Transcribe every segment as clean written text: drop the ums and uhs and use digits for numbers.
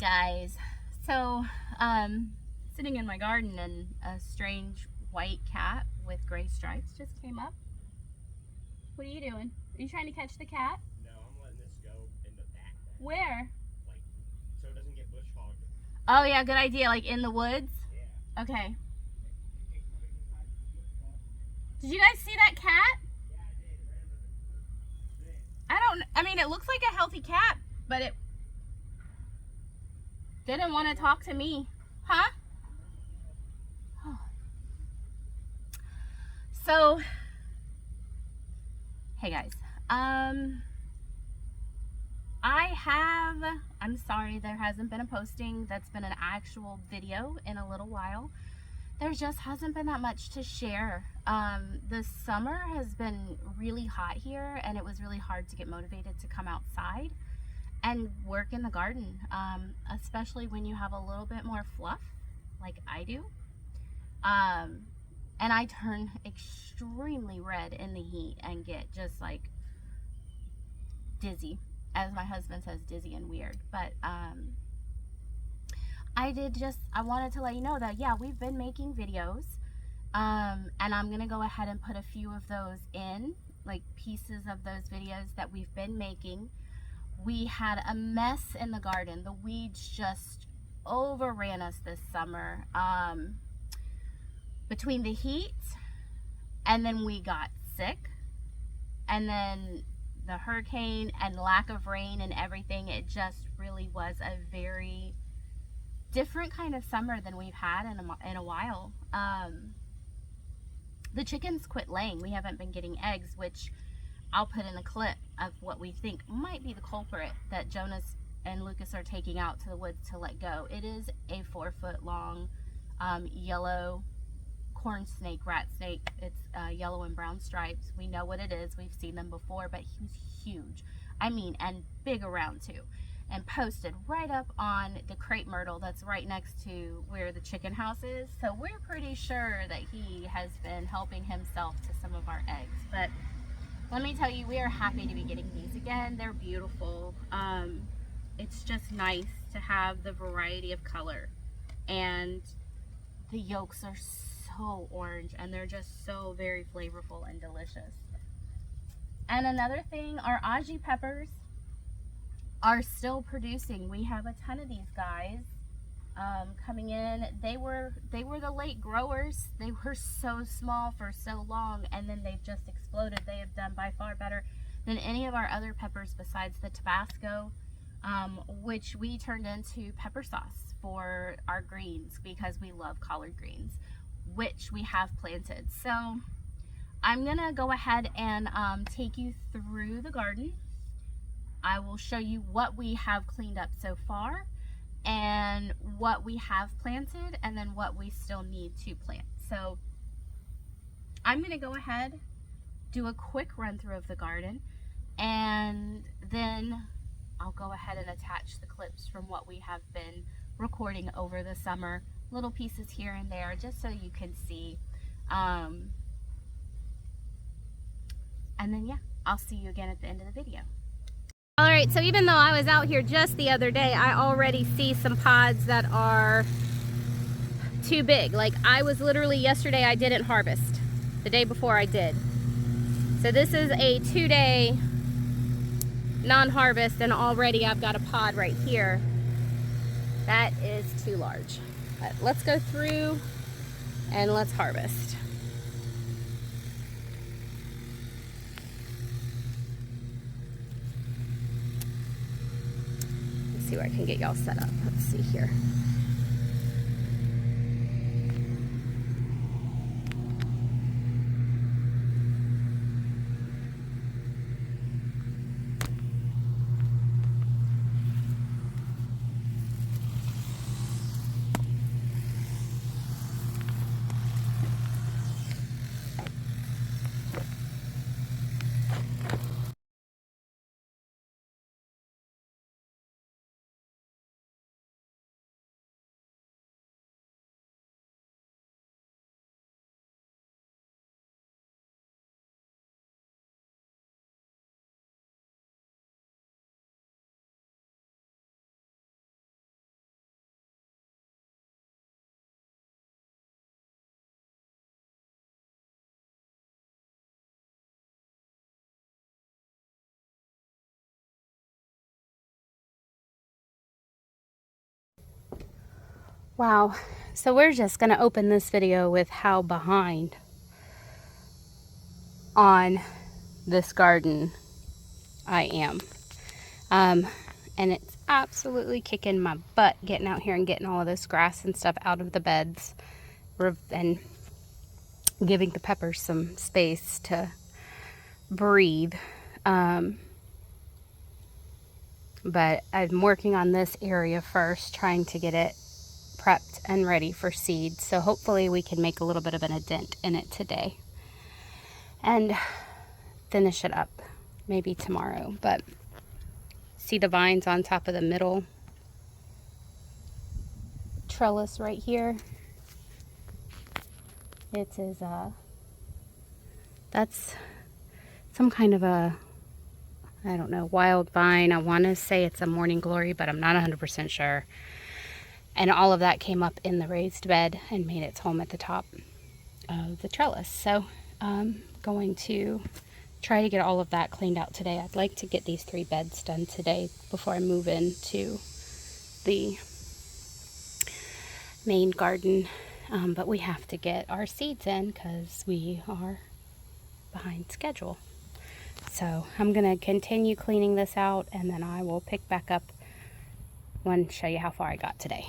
Guys, so sitting in my garden and a strange white cat with gray stripes just came up. What are you doing? Are you trying to catch the cat? No, I'm letting this go in the back. Where? Like, so it doesn't get bush hogged. Oh yeah, good idea, like in the woods? Yeah. Okay. Did you guys see that cat? Yeah, I did. I mean, it looks like a healthy cat, but it didn't want to talk to me. Huh? Oh. So, hey guys, I'm sorry there hasn't been a posting that's been an actual video in a little while. There just hasn't been that much to share. The summer has been really hot here, and it was really hard to get motivated to come outside and work in the garden, especially when you have a little bit more fluff like I do. And I turn extremely red in the heat and get just like dizzy, as my husband says, dizzy and weird. But I wanted to let you know that, yeah, we've been making videos, and I'm gonna go ahead and put a few of those in, like pieces of those videos that we've been making. We had a mess in the garden. The weeds just overran us this summer, between the heat, and then we got sick, and then the hurricane and lack of rain and everything. It just really was a very different kind of summer than we've had in a while. The chickens quit laying. We haven't been getting eggs, which I'll put in a clip of what we think might be the culprit that Jonas and Lucas are taking out to the woods to let go. It is a 4-foot long yellow corn snake, rat snake. It's yellow and brown stripes. We know what it is. We've seen them before, but he was huge. I mean, and big around too. And posted right up on the crepe myrtle that's right next to where the chicken house is. So we're pretty sure that he has been helping himself to some of our eggs. But let me tell you, we are happy to be getting these again. They're beautiful. It's just nice to have the variety of color. And the yolks are so orange, and they're just so very flavorful and delicious. And another thing, our Aji peppers are still producing. We have a ton of these guys coming in. They were the late growers. They were so small for so long, and then they've just exploded. They have done by far better than any of our other peppers besides the Tabasco, which we turned into pepper sauce for our greens because we love collard greens, which we have planted. So I'm gonna go ahead and take you through the garden. I will show you what we have cleaned up so far and what we have planted, and then what we still need to plant. So I'm gonna go ahead, do a quick run through of the garden, and then I'll go ahead and attach the clips from what we have been recording over the summer, little pieces here and there, just so you can see. And then yeah, I'll see you again at the end of the video. All right, so even though I was out here just the other day, I already see some pods that are too big. Like I was literally yesterday, I didn't harvest. The day before I did. So this is a 2-day non-harvest, and already I've got a pod right here that is too large. But let's go through and let's harvest. Let's see where I can get y'all set up. Let's see here. Wow. So we're just going to open this video with how behind on this garden I am. And it's absolutely kicking my butt getting out here and getting all of this grass and stuff out of the beds and giving the peppers some space to breathe. But I'm working on this area first, trying to get it prepped and ready for seed. So hopefully we can make a little bit of a dent in it today and finish it up maybe tomorrow. But see the vines on top of the middle trellis right here? It is that's some kind of a, I don't know, wild vine. I want to say it's a morning glory, but I'm not 100% sure. And all of that came up in the raised bed and made its home at the top of the trellis. So I'm going to try to get all of that cleaned out today. I'd like to get these 3 beds done today before I move into the main garden. But we have to get our seeds in because we are behind schedule. So I'm going to continue cleaning this out, and then I will pick back up and show you how far I got today.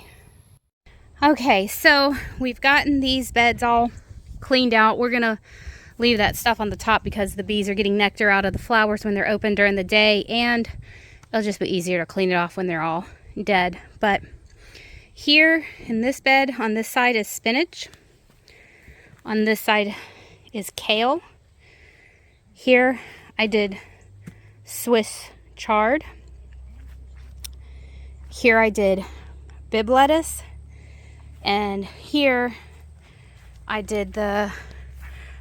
Okay, so we've gotten these beds all cleaned out. We're going to leave that stuff on the top because the bees are getting nectar out of the flowers when they're open during the day, and it'll just be easier to clean it off when they're all dead. But here in this bed, on this side is spinach. On this side is kale. Here I did Swiss chard. Here I did Bibb lettuce. And here I did the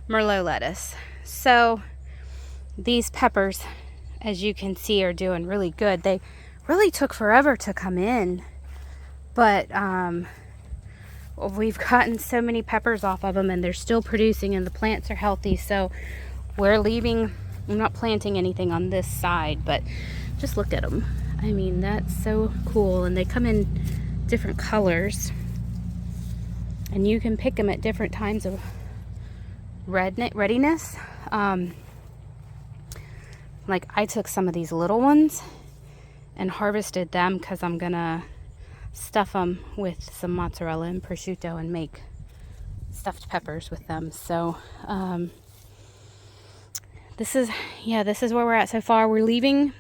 Merlot lettuce. So these peppers, as you can see, are doing really good. They really took forever to come in, but we've gotten so many peppers off of them, and they're still producing, and the plants are healthy. So I'm not planting anything on this side, but just look at them. I mean, that's so cool. And they come in different colors, and you can pick them at different times of readiness. Like I took some of these little ones and harvested them because I'm gonna stuff them with some mozzarella and prosciutto and make stuffed peppers with them. So this is where we're at so far. We're leaving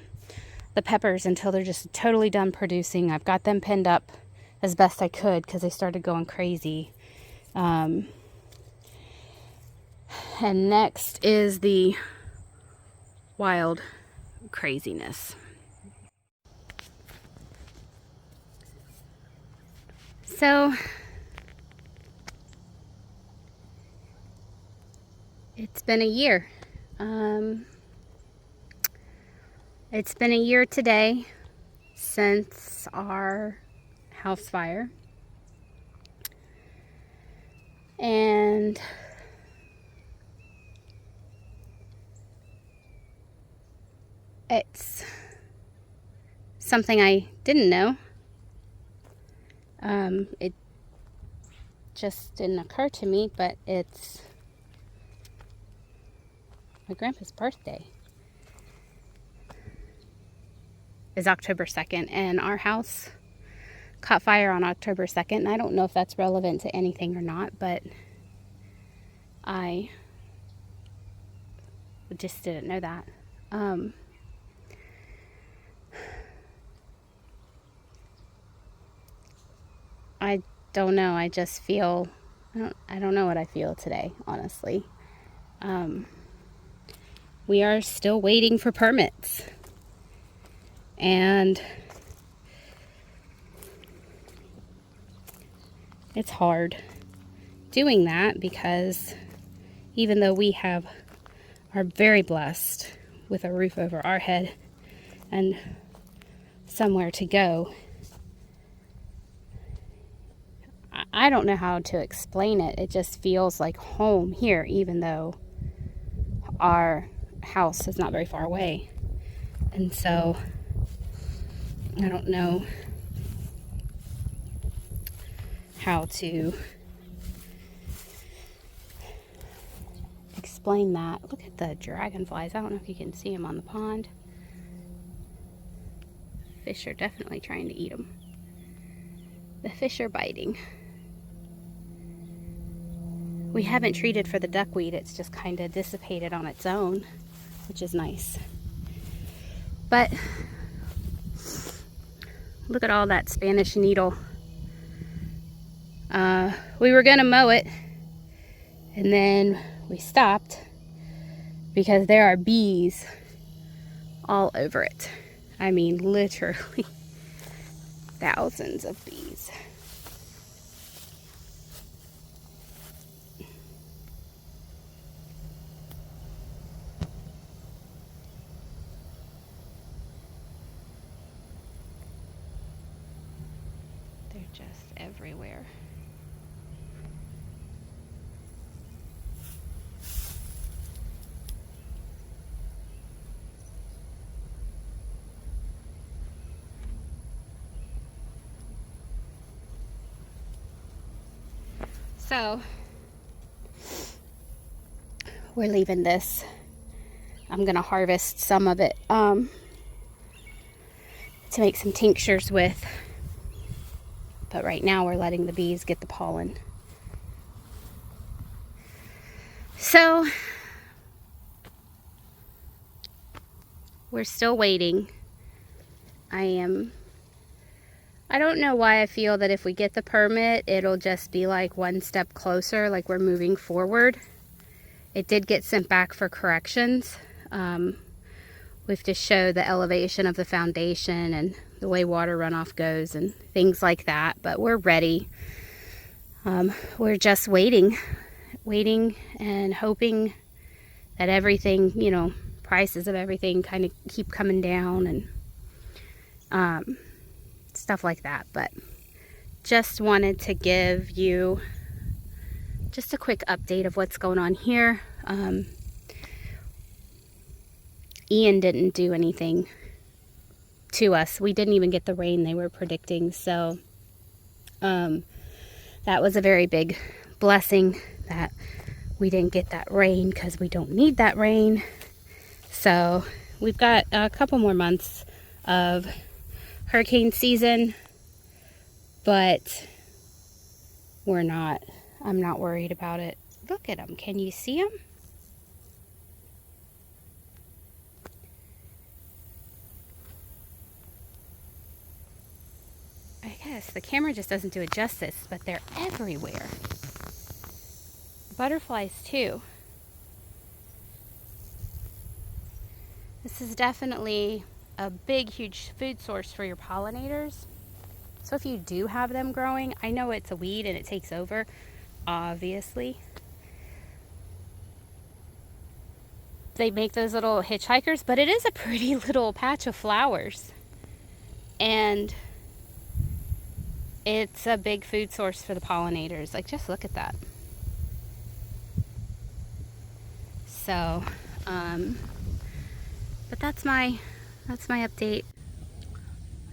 the peppers until they're just totally done producing. I've got them pinned up as best I could because they started going crazy. And next is the wild craziness. So it's been a year. It's been a year today since our house fire. And it's something I didn't know. It just didn't occur to me, but it's my grandpa's birthday is October 2nd, and our house caught fire on October 2nd. And I don't know if that's relevant to anything or not, but I just didn't know that. I don't know. I just feel, I don't know what I feel today, honestly. We are still waiting for permits. And it's hard doing that because even though we are very blessed with a roof over our head and somewhere to go, I don't know how to explain it. It just feels like home here, even though our house is not very far away. And so I don't know how to explain that. Look at the dragonflies. I don't know if you can see them on the pond. Fish are definitely trying to eat them. The fish are biting. We haven't treated for the duckweed. It's just kind of dissipated on its own, which is nice. But look at all that Spanish needle. We were gonna mow it, and then we stopped because there are bees all over it. I mean, literally thousands of bees. They're just everywhere. So we're leaving this. I'm gonna harvest some of it to make some tinctures with. But right now we're letting the bees get the pollen. So we're still waiting. I don't know why I feel that if we get the permit, it'll just be like one step closer, like we're moving forward. It did get sent back for corrections. We have to show the elevation of the foundation and the way water runoff goes and things like that, but we're ready. We're just waiting and hoping that everything, you know, prices of everything kind of keep coming down and stuff like that. But just wanted to give you just a quick update of what's going on here. Ian didn't do anything to us. We didn't even get the rain they were predicting, so that was a very big blessing that we didn't get that rain, because we don't need that rain. So we've got a couple more months of hurricane season, but I'm not worried about it. Look at them. Can you see them? I guess the camera just doesn't do it justice, but they're everywhere. Butterflies too. This is definitely a big, huge food source for your pollinators. So if you do have them growing, I know it's a weed and it takes over, obviously. They make those little hitchhikers, but it is a pretty little patch of flowers. And it's a big food source for the pollinators. Like, just look at that. So, but that's my update.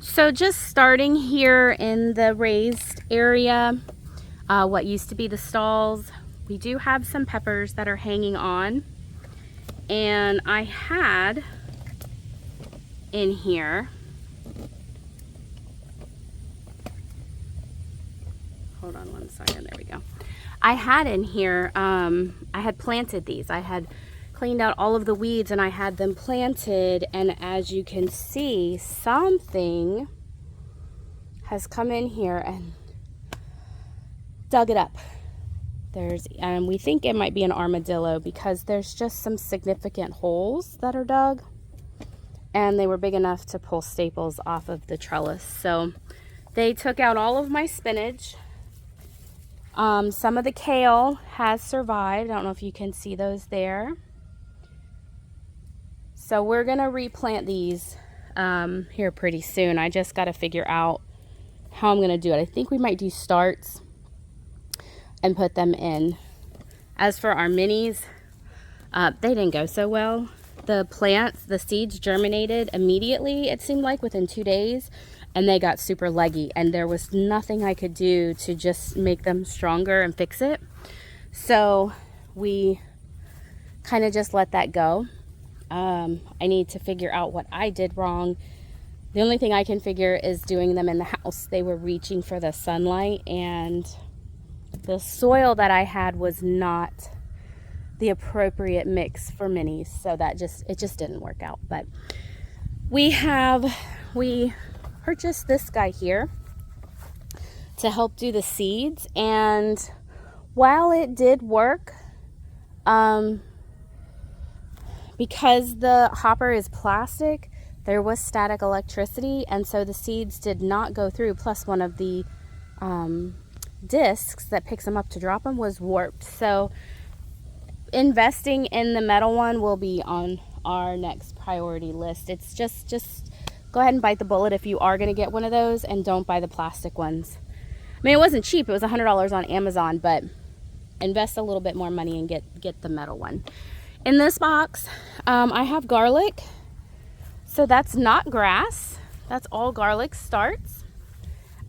So just starting here in the raised area, what used to be the stalls, we do have some peppers that are hanging on. And I had in here, hold on one second, there we go. I had in here, I had planted these. I had cleaned out all of the weeds and I had them planted, and as you can see, something has come in here and dug it up. And we think it might be an armadillo, because there's just some significant holes that are dug, and they were big enough to pull staples off of the trellis. So they took out all of my spinach. Some of the kale has survived. I don't know if you can see those there. So we're gonna replant these here pretty soon. I just gotta figure out how I'm gonna do it. I think we might do starts and put them in. As for our minis, they didn't go so well. The plants, the seeds germinated immediately, it seemed like within 2 days, and they got super leggy, and there was nothing I could do to just make them stronger and fix it. So we kind of just let that go. I need to figure out what I did wrong. The only thing I can figure is doing them in the house. They were reaching for the sunlight, and the soil that I had was not the appropriate mix for minis, so it just didn't work out. But we purchased this guy here to help do the seeds, and while it did work, because the hopper is plastic, there was static electricity, and so the seeds did not go through. Plus, one of the discs that picks them up to drop them was warped. So investing in the metal one will be on our next priority list. It's just go ahead and bite the bullet if you are going to get one of those, and don't buy the plastic ones. I mean, it wasn't cheap. It was $100 on Amazon, but invest a little bit more money and get the metal one. In this box, I have garlic. So that's not grass. That's all garlic starts.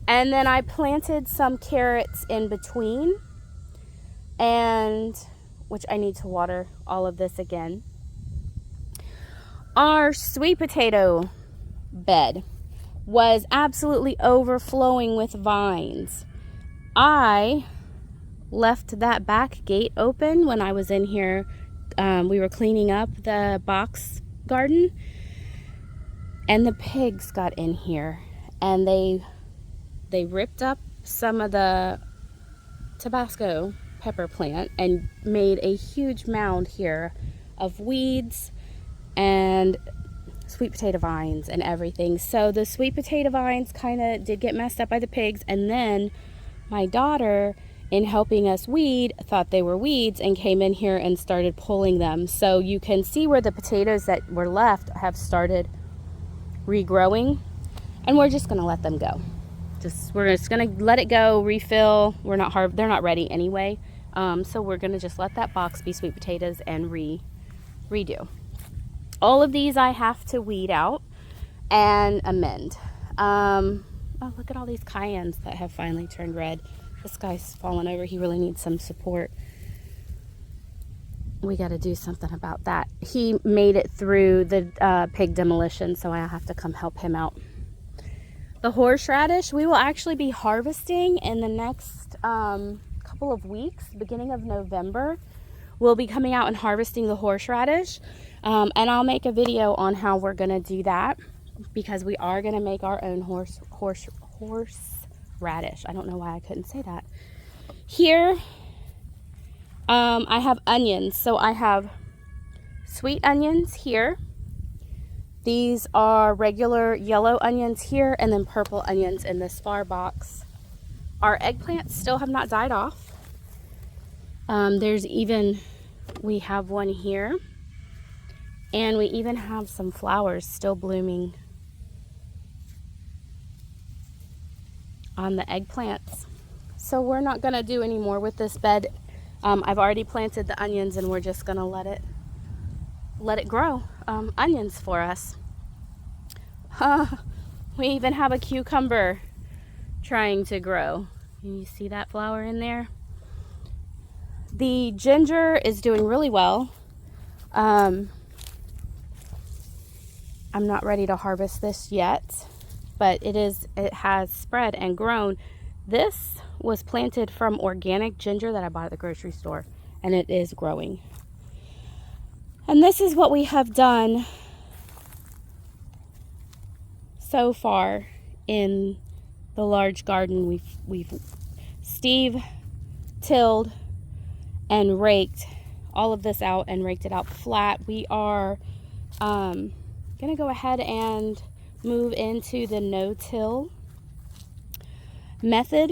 And then I planted some carrots in between, and which I need to water all of this again. Our sweet potato bed was absolutely overflowing with vines. I left that back gate open when I was in here. We were cleaning up the box garden, and the pigs got in here, and they ripped up some of the Tabasco pepper plant and made a huge mound here of weeds and sweet potato vines and everything. So the sweet potato vines kind of did get messed up by the pigs, and then my daughter, in helping us weed, thought they were weeds and came in here and started pulling them. So you can see where the potatoes that were left have started regrowing, and we're just going to let them go. We're just going to let it go, refill. They're not ready anyway. So we're going to just let that box be sweet potatoes and redo. All of these I have to weed out and amend. Oh, look at all these cayennes that have finally turned red. This guy's fallen over. He really needs some support. We got to do something about that. He made it through the pig demolition, so I have to come help him out. The horseradish, we will actually be harvesting in the next couple of weeks, beginning of November. We'll be coming out and harvesting the horseradish, and I'll make a video on how we're going to do that, because we are going to make our own horseradish. I don't know why I couldn't say that. Here, I have onions. So I have sweet onions here. These are regular yellow onions here, and then purple onions in this far box. Our eggplants still have not died off. We have one here, and we even have some flowers still blooming on the eggplants. So we're not going to do any more with this bed. I've already planted the onions, and we're just going to let it grow onions for us. We even have a cucumber trying to grow. Can you see that flower in there? The ginger is doing really well. I'm not ready to harvest this yet, but it has spread and grown. This was planted from organic ginger that I bought at the grocery store, and it is growing. And this is what we have done so far in the large garden. Steve tilled and raked all of this out and raked it out flat. We are gonna go ahead and move into the no-till method,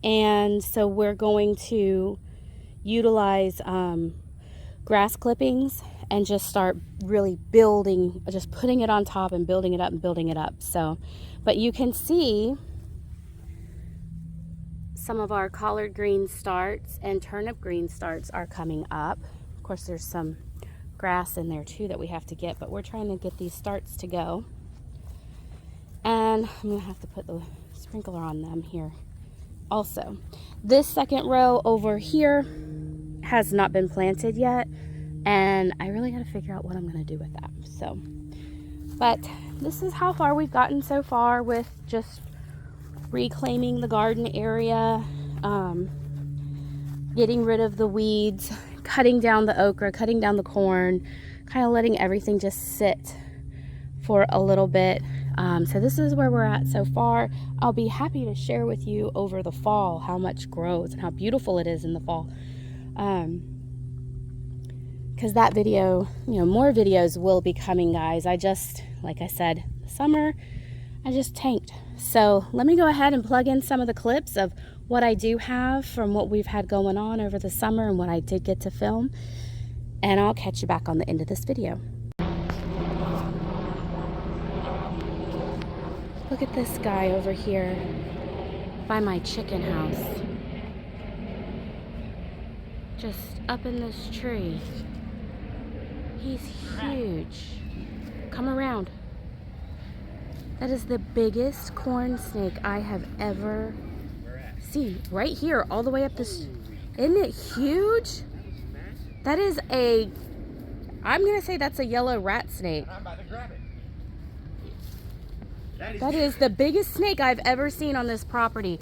and so we're going to utilize grass clippings and just start really building, just putting it on top and building it up and building it up. So, but you can see some of our collard green starts and turnip green starts are coming up. Of course, there's some grass in there too that we have to get, but we're trying to get these starts to go. And And I'm gonna have to put the sprinkler on them here also. This second row over here has not been planted yet, and I really got to figure out what I'm going to do with that. So, but this is how far we've gotten so far with just reclaiming the garden area, getting rid of the weeds, cutting down the okra, cutting down the corn, kind of letting everything just sit for a little bit. So this is where we're at so far. I'll be happy to share with you over the fall how much grows and how beautiful it is in the fall. Because that video, more videos will be coming, guys. Like I said, summer, I just tanked. So let me go ahead and plug in some of the clips of what I do have from what we've had going on over the summer and what I did get to film. And I'll catch you back on the end of this video. Look at this guy over here by my chicken house. Just up in this tree. He's huge. Come around. That is the biggest corn snake I have ever seen. Right here, all the way up this. Isn't it huge? That is I'm gonna say that's a yellow rat snake. I'm about to grab it. That is the biggest snake I've ever seen on this property.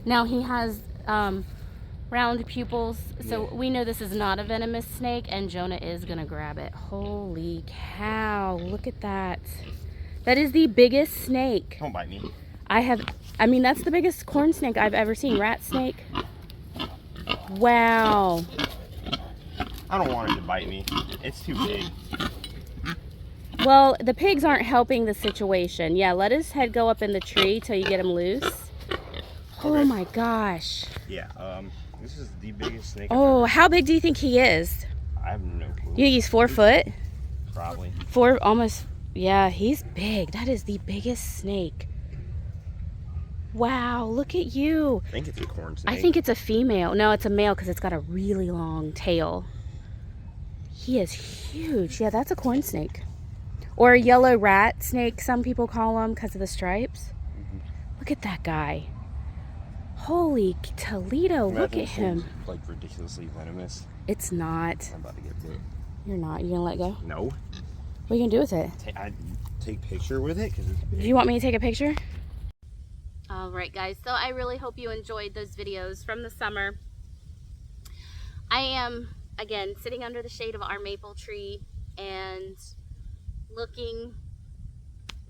Now he has round pupils, so we know this is not a venomous snake, and Jonah is gonna grab it. Holy cow, look at that. That is the biggest snake. Don't bite me. That's the biggest corn snake I've ever seen. Rat snake. Wow. I don't want it to bite me. It's too big. Well, the pigs aren't helping the situation. Yeah, let his head go up in the tree till you get him loose. Oh Okay. my gosh. Yeah, this is the biggest snake. Oh, how big do you think he is? I have no clue. You think he's 4 foot? Probably. Yeah, he's big. That is the biggest snake. Wow, look at you. I think it's a corn snake. I think it's a female. No, it's a male because it's got a really long tail. He is huge. Yeah, that's a corn snake. Or a yellow rat snake, some people call him because of the stripes. Look at that guy. Holy Toledo, look at him. Like ridiculously venomous. It's not. I'm about to get bit. You're not. You gonna let go? No. What are you gonna do with it? I take picture with it because it's big. Do you want me to take a picture? All right, guys. So I really hope you enjoyed those videos from the summer. I am, again, sitting under the shade of our maple tree and looking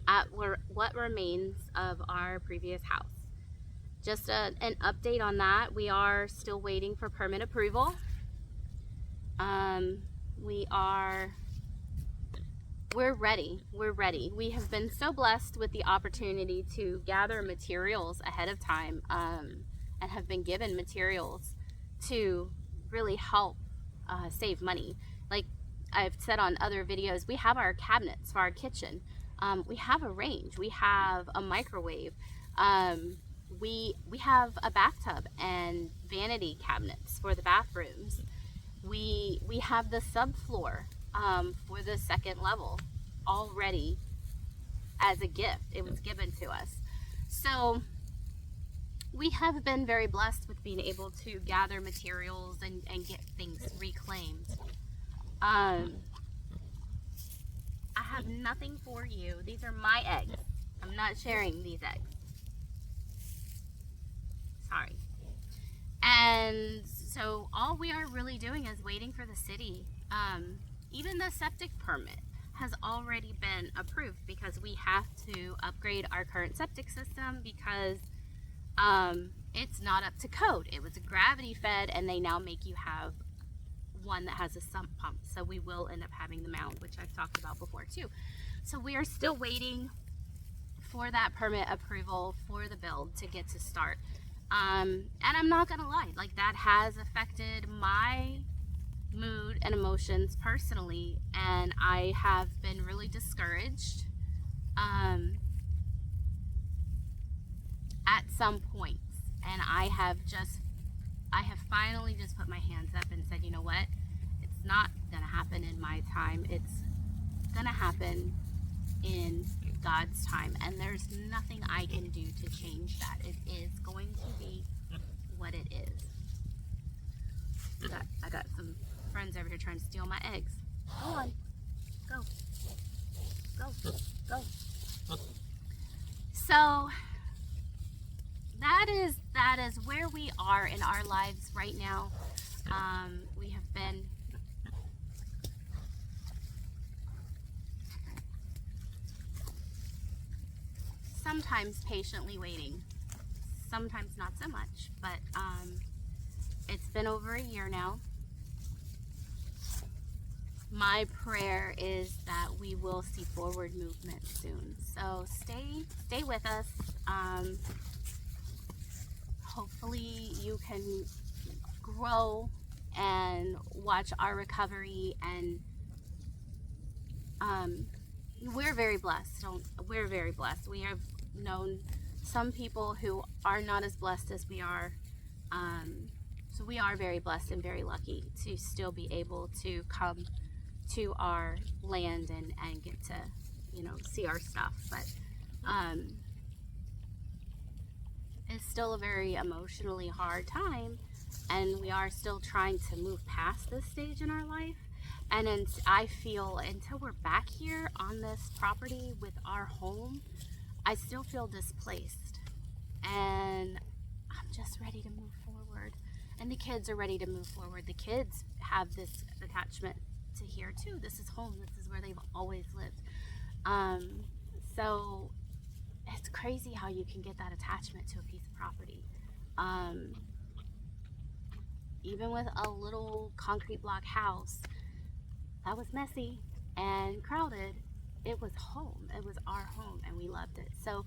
at what remains of our previous house. Just an update on that. We are still waiting for permit approval. We're ready. We're ready. We have been so blessed with the opportunity to gather materials ahead of time, and have been given materials to really help save money. Like I've said on other videos, we have our cabinets for our kitchen. We have a range. We have a microwave. We have a bathtub and vanity cabinets for the bathrooms. We have the subfloor for the second level already as a gift. It was given to us. So we have been very blessed with being able to gather materials and get things reclaimed. I have nothing for you. These are my eggs. I'm not sharing these eggs. Sorry. And so all we are really doing is waiting for the city. Even the septic permit has already been approved because we have to upgrade our current septic system because it's not up to code. It was a gravity fed, and they now make you have one that has a sump pump. So we will end up having the mound, which I've talked about before too. So we are still waiting for that permit approval for the build to get to start. And I'm not gonna lie, like that has affected my mood and emotions personally, and I have been really discouraged at some points. And I have finally just put my hands up and said, you know what, it's not gonna happen in my time, it's gonna happen in God's time, and there's nothing I can do to change that. It is going to be what it is. I got some friends over here trying to steal my eggs. Go on. Go. Go. Go. So that is where we are in our lives right now. We have been sometimes patiently waiting, sometimes not so much, but it's been over a year now. My prayer is that we will see forward movement soon. So stay with us. Hopefully you can grow and watch our recovery, and we're very blessed. We're very blessed. We have known some people who are not as blessed as we are. So we are very blessed and very lucky to still be able to come to our land and get to, see our stuff. But it's still a very emotionally hard time, and we are still trying to move past this stage in our life. And I feel until we're back here on this property with our home, I still feel displaced, and I'm just ready to move forward. And the kids are ready to move forward. The kids have this attachment to here too. This is home. This is where they've always lived. So it's crazy how you can get that attachment to a piece of property. Even with a little concrete block house that was messy and crowded, it was home. It was our home, and we loved it. So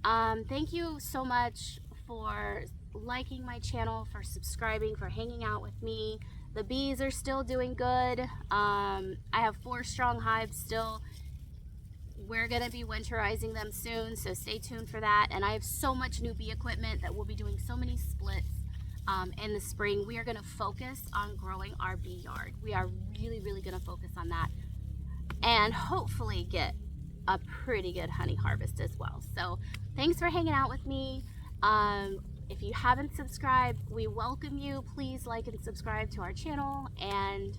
thank you so much for liking my channel, for subscribing, for hanging out with me. The bees are still doing good. I have 4 strong hives still. We're gonna be winterizing them soon, so stay tuned for that. And I have so much new bee equipment that we'll be doing so many splits in the spring. We are gonna focus on growing our bee yard. We are really gonna focus on that, and hopefully get a pretty good honey harvest as well. So thanks for hanging out with me. If you haven't subscribed, we welcome you. Please like and subscribe to our channel, and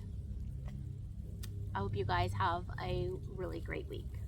I hope you guys have a really great week.